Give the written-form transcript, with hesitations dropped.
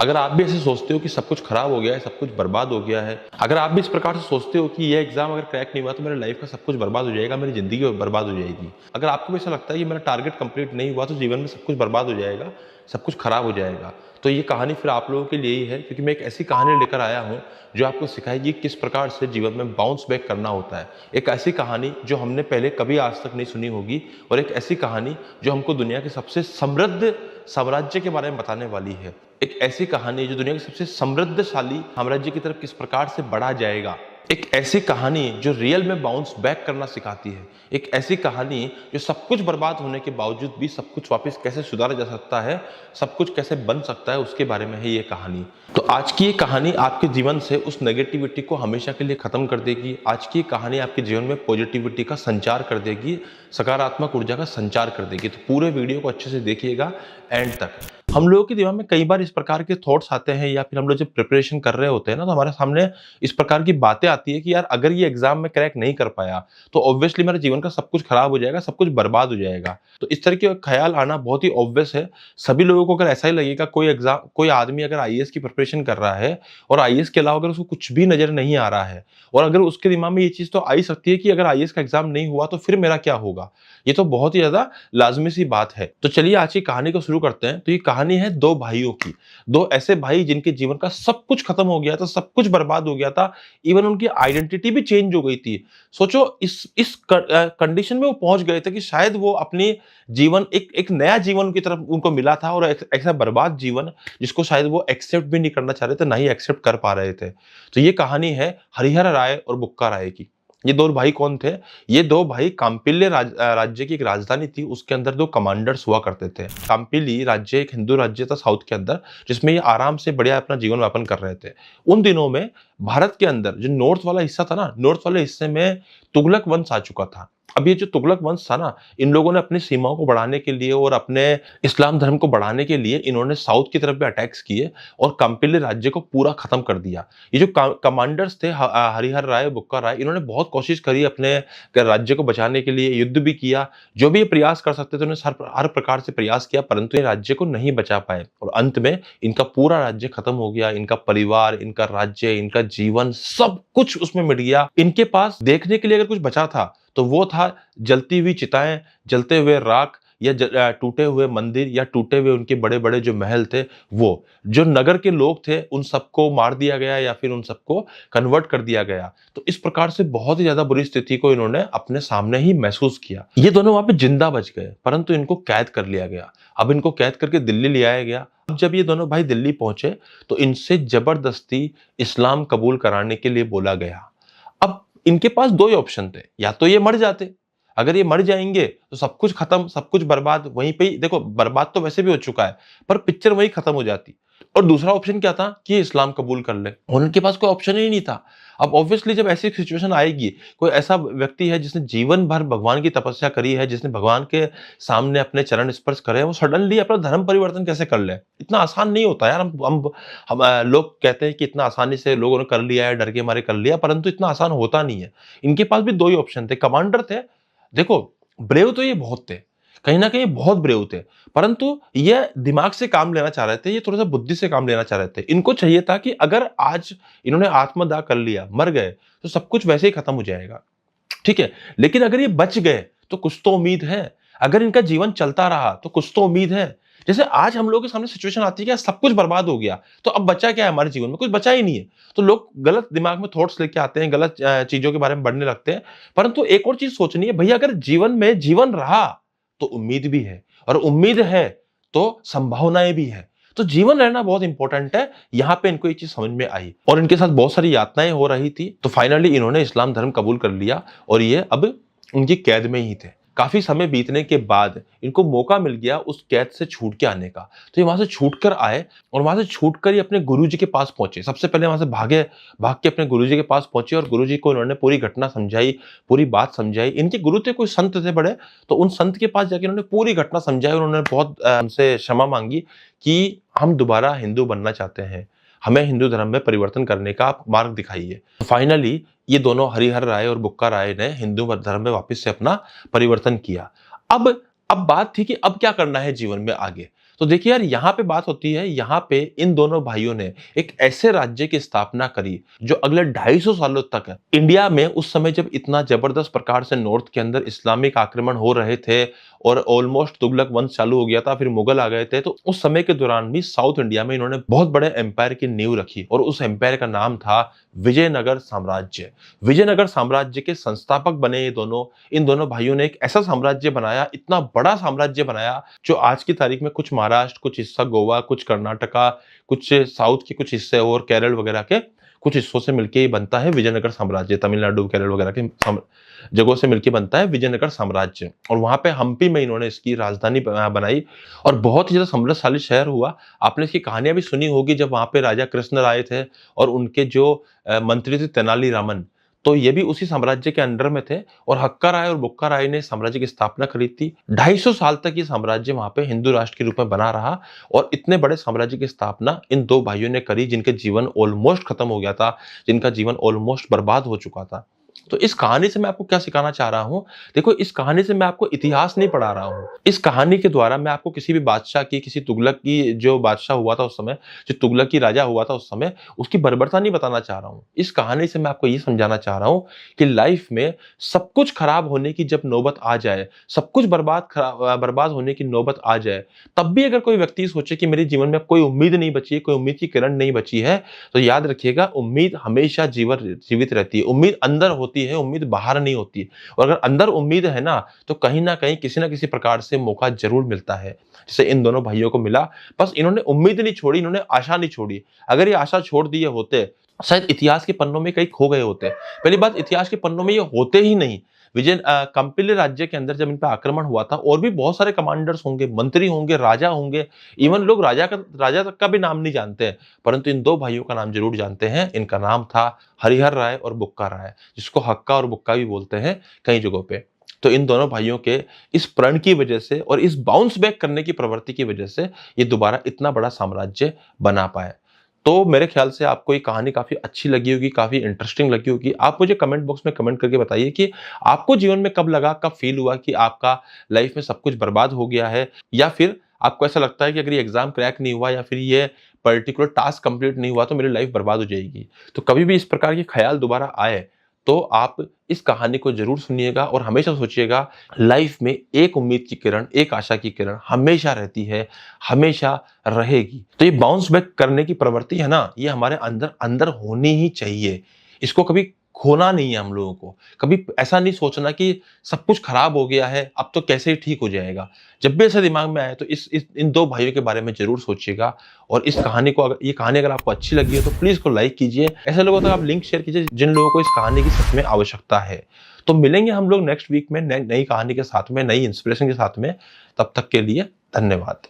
अगर आप भी ऐसे सोचते हो कि सब कुछ खराब हो गया है, सब कुछ बर्बाद हो गया है, अगर आप भी इस प्रकार से सोचते हो कि ये एग्जाम अगर क्रैक नहीं हुआ तो मेरे लाइफ का सब कुछ बर्बाद हो जाएगा, मेरी जिंदगी बर्बाद हो जाएगी, अगर आपको भी ऐसा लगता है कि मेरा टारगेट कंप्लीट नहीं हुआ तो जीवन में सब कुछ बर्बाद हो जाएगा, सब कुछ खराब हो जाएगा, तो ये कहानी फिर आप लोगों के लिए ही है, क्योंकि मैं एक ऐसी कहानी लेकर आया हूँ जो आपको सिखाएगी किस प्रकार से जीवन में बाउंस बैक करना होता है। एक ऐसी कहानी जो हमने पहले कभी आज तक नहीं सुनी होगी, और एक ऐसी कहानी जो हमको दुनिया के सबसे समृद्ध साम्राज्य के बारे में बताने वाली है। एक ऐसी कहानी जो दुनिया के सबसे समृद्धशाली साम्राज्य की तरफ किस प्रकार से बढ़ा जाएगा। एक ऐसी कहानी जो रियल में बाउंस बैक करना सिखाती है। एक ऐसी कहानी जो सब कुछ बर्बाद होने के बावजूद भी सब कुछ वापस कैसे सुधारा जा सकता है, सब कुछ कैसे बन सकता है, उसके बारे में है ये कहानी। तो आज की ये कहानी आपके जीवन से उस नेगेटिविटी को हमेशा के लिए खत्म कर देगी। आज की कहानी आपके जीवन में पॉजिटिविटी का संचार कर देगी, सकारात्मक ऊर्जा का संचार कर देगी। तो पूरे वीडियो को अच्छे से देखिएगा एंड तक। हम लोगों के दिमाग में कई बार इस प्रकार के थॉट्स आते हैं, या फिर हम लोग जब प्रिपरेशन कर रहे होते हैं ना, तो हमारे सामने इस प्रकार की बातें आती है कि यार अगर ये एग्जाम में क्रैक नहीं कर पाया तो ऑब्वियसली मेरे जीवन का सब कुछ खराब हो जाएगा, सब कुछ बर्बाद हो जाएगा। तो इस तरह के ख्याल आना बहुत ही ऑब्वियस है। सभी लोगों को अगर ऐसा ही लगेगा, कोई आदमी अगर आईएएस की प्रिपरेशन कर रहा है और आईएएस के अलावा अगर उसको कुछ भी नजर नहीं आ रहा है, और अगर उसके दिमाग में ये चीज तो आ ही सकती है कि अगर आईएएस का एग्जाम नहीं हुआ तो फिर मेरा क्या होगा, ये तो बहुत ही ज्यादा लाजमी सी बात है। तो चलिए आज की कहानी को शुरू करते हैं। तो ये कहानी है दो भाइयों की, दो ऐसे भाई जिनके जीवन का सब कुछ खत्म हो गया था, सब कुछ बर्बाद हो गया था, इवन उनकी आइडेंटिटी भी चेंज हो गई थी। सोचो इस कंडीशन में वो पहुंच गए थे कि शायद वो अपनी जीवन एक नया जीवन की तरफ उनको मिला था, और ऐसा बर्बाद जीवन जिसको शायद वो एक्सेप्ट भी नहीं करना चाह रहे थे, ना ही एक्सेप्ट कर पा रहे थे। तो ये कहानी है हरिहर राय और बुक्का राय की। ये दो भाई कौन थे? ये दो भाई कांपिल्य राज्य की एक राजधानी थी, उसके अंदर दो कमांडर्स हुआ करते थे। कांपिली राज्य एक हिंदू राज्य था साउथ के अंदर, जिसमें ये आराम से बढ़िया अपना जीवन यापन कर रहे थे। उन दिनों में भारत के अंदर जो नॉर्थ वाला हिस्सा था ना, नॉर्थ वाले हिस्से में तुगलक वंश आ चुका था। अब ये जो तुगलक वंश था ना, इन लोगों ने अपनी सीमाओं को बढ़ाने के लिए और अपने इस्लाम धर्म को बढ़ाने के लिए इन्होंने साउथ की तरफ भी अटैक्स किए और कांपिल्य राज्य को पूरा खत्म कर दिया। ये जो कमांडर्स थे हरिहर राय बुक्का राय, इन्होंने बहुत कोशिश करी अपने राज्य को बचाने के लिए, युद्ध भी किया, जो भी प्रयास कर सकते थे उन्होंने हर प्रकार से प्रयास किया, परंतु ये राज्य को नहीं बचा पाए और अंत में इनका पूरा राज्य खत्म हो गया। इनका परिवार, इनका राज्य, इनका जीवन, सब कुछ उसमें मिट गया। इनके पास देखने के लिए अगर कुछ बचा था तो वो था जलती हुई चिताएं, जलते हुए राख, या टूटे हुए मंदिर, या टूटे हुए उनके बड़े बड़े जो महल थे। वो जो नगर के लोग थे उन सबको मार दिया गया या फिर उन सबको कन्वर्ट कर दिया गया। तो इस प्रकार से बहुत ही ज्यादा बुरी स्थिति को इन्होंने अपने सामने ही महसूस किया। ये दोनों वहां पे जिंदा बच गए, परंतु इनको कैद कर लिया गया। अब इनको कैद करके दिल्ली ले आया गया। अब जब ये दोनों भाई दिल्ली पहुंचे तो इनसे जबरदस्ती इस्लाम कबूल कराने के लिए बोला गया। अब इनके पास दो ही ऑप्शन थे, या तो ये मर जाते, अगर ये मर जाएंगे तो सब कुछ खत्म, सब कुछ बर्बाद, वहीं पे ही देखो बर्बाद तो वैसे भी हो चुका है, पर पिक्चर वही खत्म हो जाती। और दूसरा ऑप्शन क्या था कि इस्लाम कबूल कर ले, और उनके पास कोई ऑप्शन ही नहीं था। अब ऑब्वियसली जब ऐसी सिचुएशन आएगी, कोई ऐसा व्यक्ति है जिसने जीवन भर भगवान की तपस्या करी है, जिसने भगवान के सामने अपने चरण स्पर्श करे, वो सडनली अपना धर्म परिवर्तन कैसे कर ले? इतना आसान नहीं होता यार। हम लोग कहते हैं कि इतना आसानी से लोगों ने कर लिया है, डर के मारे कर लिया, परंतु इतना आसान होता नहीं है। इनके पास भी दो ही ऑप्शन थे, कमांडर थे, देखो ब्रेव तो ये बहुत थे, कहीं ना कहीं बहुत ब्रेव थे, परंतु ये दिमाग से काम लेना चाह रहे थे, ये थोड़ा सा बुद्धि से काम लेना चाह रहे थे। इनको चाहिए था कि अगर आज इन्होंने आत्मदाह कर लिया, मर गए, तो सब कुछ वैसे ही खत्म हो जाएगा, ठीक है, लेकिन अगर ये बच गए तो कुछ तो उम्मीद है, अगर इनका जीवन चलता रहा तो कुछ तो उम्मीद है। जैसे आज हम लोगों के सामने सिचुएशन आती है कि सब कुछ बर्बाद हो गया, तो अब बचा क्या है? हमारे जीवन में कुछ बचा ही नहीं है। तो लोग गलत दिमाग में थॉट्स लेके आते हैं, गलत चीजों के बारे में बढ़ने लगते हैं। परंतु एक और चीज सोचनी है भैया, अगर जीवन में जीवन रहा तो उम्मीद भी है, और उम्मीद है तो संभावनाएं भी है। तो जीवन रहना बहुत इंपॉर्टेंट है। यहाँ पे इनको ये चीज समझ में आई, और इनके साथ बहुत सारी यातनाएं हो रही थी। तो फाइनली इन्होंने इस्लाम धर्म कबूल कर लिया, और ये अब उनकी कैद में ही थे। काफी समय बीतने के बाद इनको मौका मिल गया उस कैद से छूट के आने का। तो ये वहां से छूट कर आए, और वहां से छूट कर ये अपने गुरुजी के पास पहुंचे। सबसे पहले वहां से भाग के अपने गुरुजी के पास पहुंचे, और गुरुजी को इन्होंने पूरी घटना समझाई, पूरी बात समझाई। इनके गुरु थे, कोई संत थे बड़े, तो उन संत के पास जाके इन्होंने पूरी घटना समझाई। उन्होंने बहुत उनसे क्षमा मांगी कि हम दोबारा हिंदू बनना चाहते हैं, हमें हिंदू धर्म में परिवर्तन करने का आप मार्ग दिखाइए। फाइनली ये दोनों हरिहर राय और बुक्का राय ने हिंदू धर्म में वापस से अपना परिवर्तन किया। अब बात थी कि अब क्या करना है जीवन में आगे। तो देखिए यार, यहाँ पे बात होती है, यहाँ पे इन दोनों भाइयों ने एक ऐसे राज्य की स्थापना करी जो अगले 250 सालों तक है। इंडिया में उस समय जब इतना जबरदस्त प्रकार से नॉर्थ के अंदर इस्लामिक आक्रमण हो रहे थे और ऑलमोस्ट तुगलक वंश चालू हो गया था, फिर मुगल आ गए थे, तो उस समय के दौरान भी साउथ इंडिया में इन्होंने बहुत बड़े एम्पायर की नींव रखी और उस एम्पायर का नाम था विजयनगर साम्राज्य। विजयनगर साम्राज्य के संस्थापक बने ये दोनों। इन दोनों भाइयों ने एक ऐसा साम्राज्य बनाया, इतना बड़ा साम्राज्य बनाया, जो आज की तारीख में कुछ महाराष्ट्र, कुछ हिस्सा गोवा, कुछ कर्नाटका, कुछ साउथ के कुछ हिस्से और केरल वगैरह के कुछ हिस्सों से मिलकर ही बनता है विजयनगर साम्राज्य। तमिलनाडु, केरल वगैरह के जगहों से मिलकर बनता है विजयनगर साम्राज्य। और वहां पे हम्पी में इन्होंने इसकी राजधानी बनाई और बहुत ही ज्यादा समृद्धशाली शहर हुआ। आपने इसकी कहानियां भी सुनी होगी, जब वहां पे राजा कृष्ण राय थे और उनके जो मंत्री थे तेनाली रामन, तो ये भी उसी साम्राज्य के अंडर में थे और हक्का राय और बुक्का राय ने साम्राज्य की स्थापना करी थी। 250 साल तक ये साम्राज्य वहां पे हिंदू राष्ट्र के रूप में बना रहा और इतने बड़े साम्राज्य की स्थापना इन दो भाइयों ने करी जिनके जीवन ऑलमोस्ट खत्म हो गया था, जिनका जीवन ऑलमोस्ट बर्बाद हो चुका था। तो इस कहानी से मैं आपको क्या सिखाना चाह रहा हूं? देखो, इस कहानी से मैं आपको इतिहास नहीं पढ़ा रहा हूं। इस कहानी के द्वारा मैं आपको किसी भी बादशाह की, किसी तुगलक की जो बादशाह हुआ था उस समय, जो तुगलक की राजा हुआ था उस समय, उसकी बर्बरता नहीं बताना चाह रहा हूं। इस कहानी से मैं आपको ये समझाना चाह रहा हूं कि लाइफ में सब कुछ खराब होने की जब नौबत आ जाए, सब कुछ बर्बाद होने की नौबत आ जाए, तब भी अगर कोई व्यक्ति सोचे कि मेरे जीवन में कोई उम्मीद नहीं बची है, कोई उम्मीद की किरण नहीं बची है, तो याद रखिएगा, उम्मीद हमेशा जीवित रहती है। उम्मीद अंदर होती है, उम्मीद बाहर नहीं होती है। और अगर अंदर उम्मीद है ना, तो कहीं ना कहीं किसी ना किसी प्रकार से मौका जरूर मिलता है, जैसे इन दोनों भाइयों को मिला। बस इन्होंने उम्मीद नहीं छोड़ी, इन्होंने आशा नहीं छोड़ी। अगर ये आशा छोड़ दिए होते, शायद इतिहास के पन्नों में कहीं खो गए होते। पहली बात, इतिहास के पन्नों में ये होते ही नहीं। कंपिल राज्य के अंदर जब इन पर आक्रमण हुआ था, और भी बहुत सारे कमांडर्स होंगे, मंत्री होंगे, राजा होंगे, इवन लोग राजा तक का भी नाम नहीं जानते हैं, परंतु इन दो भाइयों का नाम जरूर जानते हैं। इनका नाम था हरिहर राय और बुक्का राय, जिसको हक्का और बुक्का भी बोलते हैं कई जगहों पे। तो इन दोनों भाइयों के इस प्रण की वजह से और इस बाउंस बैक करने की प्रवृत्ति की वजह से ये दोबारा इतना बड़ा साम्राज्य बना पाए। तो मेरे ख्याल से आपको ये कहानी काफी अच्छी लगी होगी, काफी इंटरेस्टिंग लगी होगी। आप मुझे कमेंट बॉक्स में कमेंट करके बताइए कि आपको जीवन में कब लगा, कब फील हुआ कि आपका लाइफ में सब कुछ बर्बाद हो गया है, या फिर आपको ऐसा लगता है कि अगर ये एग्जाम क्रैक नहीं हुआ या फिर ये पर्टिकुलर टास्क कंप्लीट नहीं हुआ तो मेरी लाइफ बर्बाद हो जाएगी। तो कभी भी इस प्रकार के ख्याल दोबारा आए तो आप इस कहानी को जरूर सुनिएगा और हमेशा सोचिएगा, लाइफ में एक उम्मीद की किरण, एक आशा की किरण हमेशा रहती है, हमेशा रहेगी। तो ये बाउंस बैक करने की प्रवृत्ति है ना, ये हमारे अंदर अंदर होनी ही चाहिए। इसको कभी खोना नहीं है हम लोगों को। कभी ऐसा नहीं सोचना कि सब कुछ खराब हो गया है, अब तो कैसे ठीक हो जाएगा। जब भी ऐसा दिमाग में आए तो इन दो भाइयों के बारे में जरूर सोचिएगा। और इस कहानी को, ये कहानी अगर आपको अच्छी लगी हो तो प्लीज इसको लाइक कीजिए। ऐसे लोगों तक आप लिंक शेयर कीजिए जिन लोगों को इस कहानी की सच में आवश्यकता है। तो मिलेंगे हम लोग नेक्स्ट वीक में नई कहानी के साथ में, नई इंस्पिरेशन के साथ में। तब तक के लिए धन्यवाद।